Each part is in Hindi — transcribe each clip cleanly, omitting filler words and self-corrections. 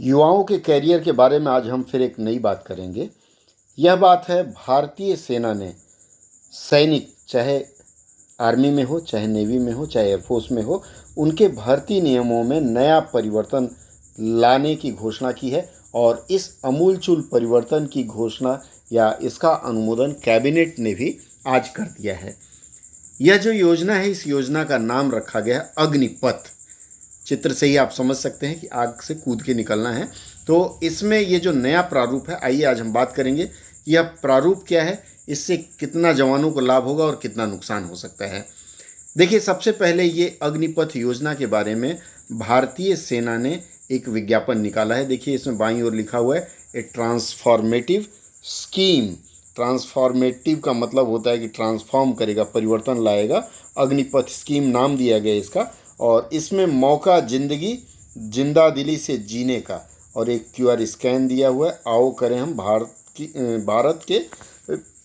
युवाओं के कैरियर के बारे में आज हम फिर एक नई बात करेंगे। यह बात है भारतीय सेना ने सैनिक, चाहे आर्मी में हो, चाहे नेवी में हो, चाहे एयरफोर्स में हो, उनके भर्ती नियमों में नया परिवर्तन लाने की घोषणा की है और इस अमूलचूल परिवर्तन की घोषणा या इसका अनुमोदन कैबिनेट ने भी आज कर दिया है। यह जो योजना है, इस योजना का नाम रखा गया है अग्निपथ। चित्र से ही आप समझ सकते हैं कि आग से कूद के निकलना है। तो इसमें ये जो नया प्रारूप है, आइए आज हम बात करेंगे यह प्रारूप क्या है, इससे कितना जवानों को लाभ होगा और कितना नुकसान हो सकता है। देखिए, सबसे पहले ये अग्निपथ योजना के बारे में भारतीय सेना ने एक विज्ञापन निकाला है। देखिए, इसमें बाईं ओर लिखा हुआ है ए ट्रांसफॉर्मेटिव स्कीम। ट्रांसफॉर्मेटिव का मतलब होता है कि ट्रांसफॉर्म करेगा, परिवर्तन लाएगा। अग्निपथ स्कीम नाम दिया गया इसका। और इसमें मौका जिंदगी जिंदा दिली से जीने का और एक QR स्कैन दिया हुआ है। आओ करें हम भारत के,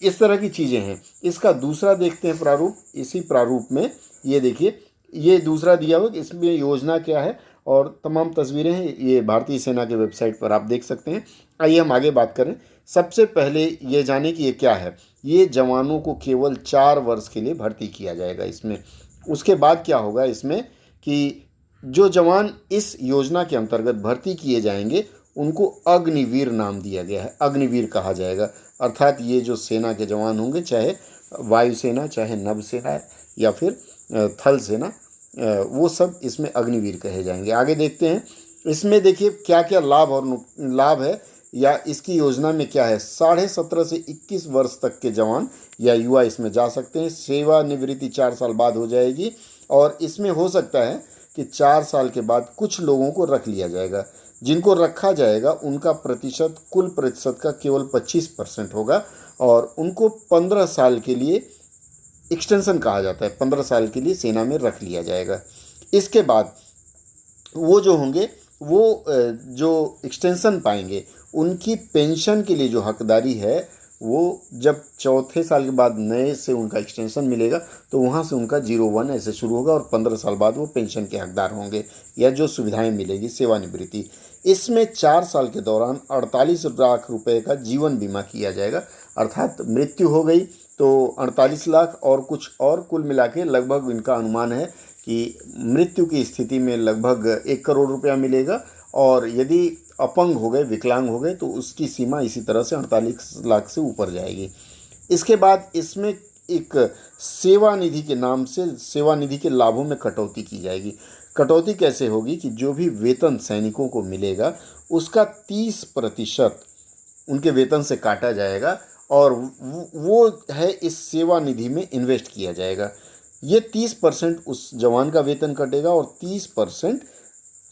इस तरह की चीज़ें हैं। इसका दूसरा देखते हैं प्रारूप। इसी प्रारूप में ये देखिए, ये दूसरा दिया हुआ, इसमें योजना क्या है और तमाम तस्वीरें हैं। ये भारतीय सेना के वेबसाइट पर आप देख सकते हैं। आइए हम आगे बात करें। सबसे पहले ये जाने कि ये क्या है। ये जवानों को केवल 4 वर्ष के लिए भर्ती किया जाएगा इसमें। उसके बाद क्या होगा इसमें कि जो जवान इस योजना के अंतर्गत भर्ती किए जाएंगे उनको अग्निवीर नाम दिया गया है। अग्निवीर कहा जाएगा, अर्थात ये जो सेना के जवान होंगे, चाहे वायुसेना, चाहे नभसेना या फिर थल सेना, वो सब इसमें अग्निवीर कहे जाएंगे। आगे देखते हैं। इसमें देखिए क्या क्या लाभ है या इसकी योजना में क्या है। 17.5 से 21 वर्ष तक के जवान या युवा इसमें जा सकते हैं। सेवानिवृत्ति 4 साल बाद हो जाएगी और इसमें हो सकता है कि 4 साल के बाद कुछ लोगों को रख लिया जाएगा। जिनको रखा जाएगा उनका प्रतिशत कुल प्रतिशत का केवल 25% होगा और उनको 15 साल के लिए एक्सटेंशन कहा जाता है। 15 साल के लिए सेना में रख लिया जाएगा। इसके बाद वो जो होंगे, वो जो एक्सटेंशन पाएंगे, उनकी पेंशन के लिए जो हकदारी है, वो जब 4थे साल के बाद नए से उनका एक्सटेंशन मिलेगा तो वहाँ से उनका 01 ऐसे शुरू होगा और 15 साल बाद वो पेंशन के हकदार होंगे या जो सुविधाएं मिलेगी सेवानिवृत्ति। इसमें 4 साल के दौरान 48 लाख रुपए का जीवन बीमा किया जाएगा। अर्थात मृत्यु हो गई तो 48 लाख और कुछ और, कुल मिला के लगभग इनका अनुमान है कि मृत्यु की स्थिति में लगभग 1 करोड़ रुपया मिलेगा और यदि अपंग हो गए, विकलांग हो गए, तो उसकी सीमा इसी तरह से 48 लाख से ऊपर जाएगी। इसके बाद इसमें एक सेवा निधि के नाम से सेवा निधि के लाभों में कटौती की जाएगी। कटौती कैसे होगी कि जो भी वेतन सैनिकों को मिलेगा उसका 30% उनके वेतन से काटा जाएगा और वो है इस सेवा निधि में इन्वेस्ट किया जाएगा। ये 30% उस जवान का वेतन कटेगा और 30%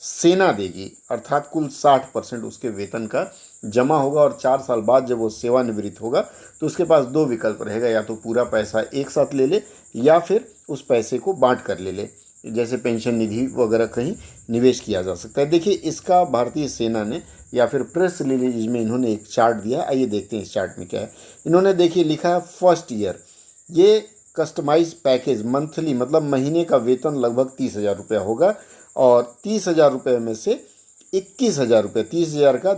सेना देगी, अर्थात कुल 60% उसके वेतन का जमा होगा। और 4 साल बाद जब वो सेवानिवृत्त होगा तो उसके पास 2 विकल्प रहेगा, या तो पूरा पैसा एक साथ ले ले या फिर उस पैसे को बांट कर ले ले, जैसे पेंशन निधि वगैरह कहीं निवेश किया जा सकता है। देखिए, इसका भारतीय सेना ने या फिर प्रेस रिलीज में इन्होंने एक चार्ट दिया है। आइए देखते हैं इस चार्ट में क्या है। इन्होंने देखिए लिखा है फर्स्ट ईयर, ये कस्टमाइज पैकेज मंथली, मतलब महीने का वेतन लगभग 30,000 रुपया होगा और 30,000 रुपये में से 21,000 रुपये, 30,000 का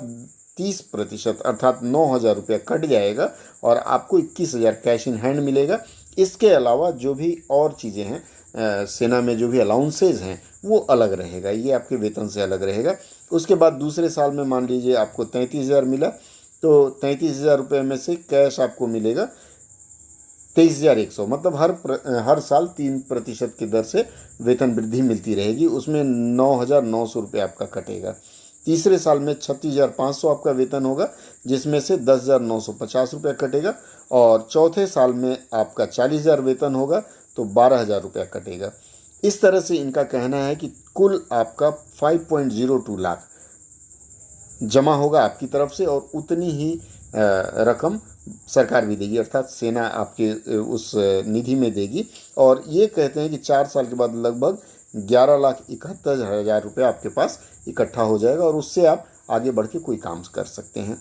30% अर्थात 9,000 रुपया कट जाएगा और आपको 21,000 कैश इन हैंड मिलेगा। इसके अलावा जो भी और चीज़ें हैं, सेना में जो भी अलाउंसेज हैं वो अलग रहेगा, ये आपके वेतन से अलग रहेगा। उसके बाद दूसरे साल में मान लीजिए आपको 33,000 मिला तो 33,000 रुपये में से कैश आपको मिलेगा 23,100, मतलब हर साल 3% की दर से वेतन वृद्धि मिलती रहेगी। उसमें 9,900 रुपये आपका कटेगा। तीसरे साल में 36,500 आपका वेतन होगा, जिसमें से 10,950 रुपये कटेगा और चौथे साल में आपका 40,000 वेतन होगा तो 12,000 रुपया कटेगा। इस तरह से इनका कहना है कि कुल आपका 5.02 लाख जमा होगा आपकी तरफ से और उतनी ही रकम सरकार भी देगी, अर्थात सेना आपके उस निधि में देगी। और ये कहते हैं कि 4 साल के बाद लगभग 11,71,000 रुपये आपके पास इकट्ठा हो जाएगा और उससे आप आगे बढ़ के कोई काम कर सकते हैं।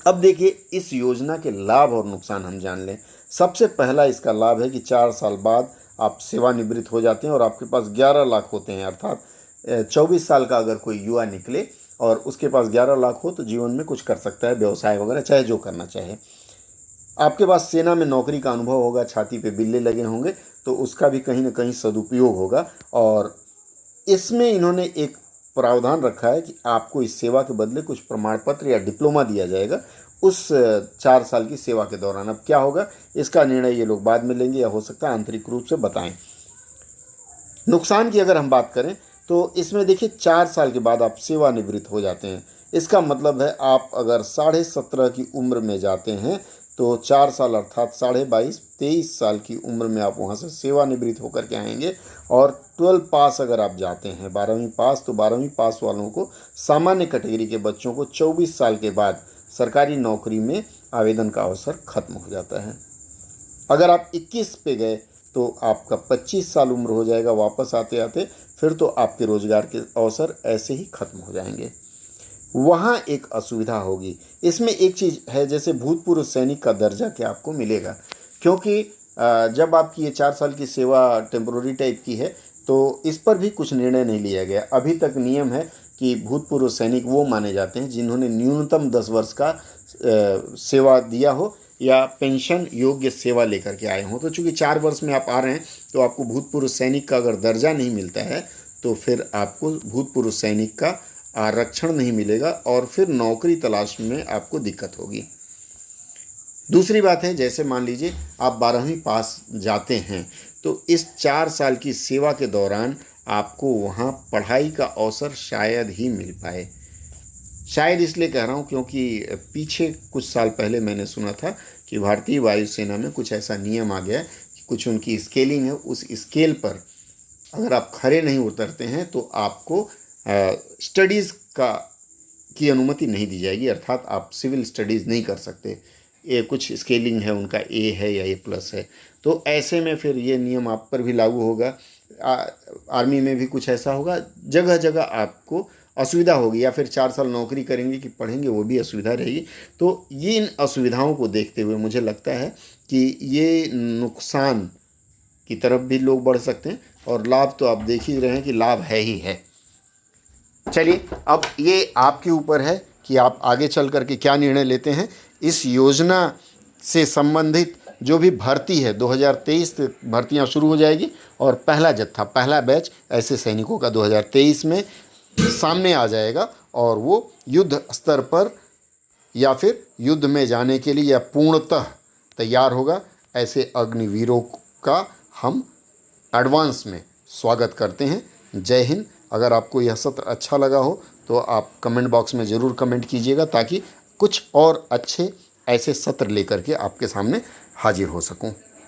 अब देखिए, इस योजना के लाभ और नुकसान हम जान लें। सबसे पहला इसका लाभ है कि 4 साल बाद आप सेवानिवृत्त हो जाते हैं और आपके पास 11 लाख होते हैं, अर्थात 24 साल का अगर कोई युवा निकले और उसके पास 11 लाख हो तो जीवन में कुछ कर सकता है, व्यवसाय वगैरह चाहे जो करना चाहे। आपके पास सेना में नौकरी का अनुभव होगा, छाती पे बिल्ले लगे होंगे, तो उसका भी कहीं ना कहीं सदुपयोग होगा। और इसमें इन्होंने एक प्रावधान रखा है कि आपको इस सेवा के बदले कुछ प्रमाण पत्र या डिप्लोमा दिया जाएगा उस 4 साल की सेवा के दौरान। अब क्या होगा इसका निर्णय ये लोग बाद में लेंगे या हो सकता है आंतरिक रूप से बताएं। नुकसान की अगर हम बात करें तो इसमें देखिए 4 साल के बाद आप सेवानिवृत्त हो जाते हैं। इसका मतलब है आप अगर 17.5 की उम्र में जाते हैं तो 4 साल अर्थात 22.5 23 साल की उम्र में आप वहाँ से सेवानिवृत्त होकर के आएंगे। और 12 पास अगर आप जाते हैं 12वीं पास, तो 12वीं पास वालों को, सामान्य कैटेगरी के बच्चों को 24 साल के बाद सरकारी नौकरी में आवेदन का अवसर खत्म हो जाता है। अगर आप 21 पे गए तो आपका 25 साल उम्र हो जाएगा वापस आते आते, फिर तो आपके रोजगार के अवसर ऐसे ही खत्म हो जाएंगे। वहाँ एक असुविधा होगी। इसमें एक चीज़ है, जैसे भूतपूर्व सैनिक का दर्जा क्या आपको मिलेगा, क्योंकि जब आपकी ये 4 साल की सेवा टेम्पोररी टाइप की है तो इस पर भी कुछ निर्णय नहीं लिया गया। अभी तक नियम है कि भूतपूर्व सैनिक वो माने जाते हैं जिन्होंने न्यूनतम 10 वर्ष का सेवा दिया हो या पेंशन योग्य सेवा लेकर के आए हों। तो चूँकि 4 वर्ष में आप आ रहे हैं तो आपको भूतपूर्व सैनिक का अगर दर्जा नहीं मिलता है तो फिर आपको भूतपूर्व सैनिक का आरक्षण नहीं मिलेगा और फिर नौकरी तलाश में आपको दिक्कत होगी। दूसरी बात है, जैसे मान लीजिए आप 12वीं पास जाते हैं तो इस 4 साल की सेवा के दौरान आपको वहाँ पढ़ाई का अवसर शायद ही मिल पाए। शायद इसलिए कह रहा हूँ क्योंकि पीछे कुछ साल पहले मैंने सुना था कि भारतीय वायुसेना में कुछ ऐसा नियम आ गया कि कुछ उनकी स्केलिंग है, उस स्केल पर अगर आप खरे नहीं उतरते हैं तो आपको स्टडीज़ की अनुमति नहीं दी जाएगी, अर्थात आप सिविल स्टडीज़ नहीं कर सकते। ये कुछ स्केलिंग है उनका, ए है या A+ है, तो ऐसे में फिर ये नियम आप पर भी लागू होगा। आर्मी में भी कुछ ऐसा होगा, जगह जगह आपको असुविधा होगी, या फिर 4 साल नौकरी करेंगे कि पढ़ेंगे वो भी असुविधा रहेगी। तो ये इन असुविधाओं को देखते हुए मुझे लगता है कि ये नुकसान की तरफ भी लोग बढ़ सकते हैं, और लाभ तो आप देख ही रहे हैं कि लाभ है ही है। चलिए, अब ये आपके ऊपर है कि आप आगे चल करके क्या निर्णय लेते हैं। इस योजना से संबंधित जो भी भर्ती है 2023 से भर्तियां शुरू हो जाएगी और पहला जत्था, पहला बैच ऐसे सैनिकों का 2023 में सामने आ जाएगा और वो युद्ध स्तर पर या फिर युद्ध में जाने के लिए या पूर्णतः तैयार होगा। ऐसे अग्निवीरों का हम एडवांस में स्वागत करते हैं। जय हिंद। अगर आपको यह सत्र अच्छा लगा हो तो आप कमेंट बॉक्स में ज़रूर कमेंट कीजिएगा ताकि कुछ और अच्छे ऐसे सत्र लेकर के आपके सामने हाजिर हो सकूं।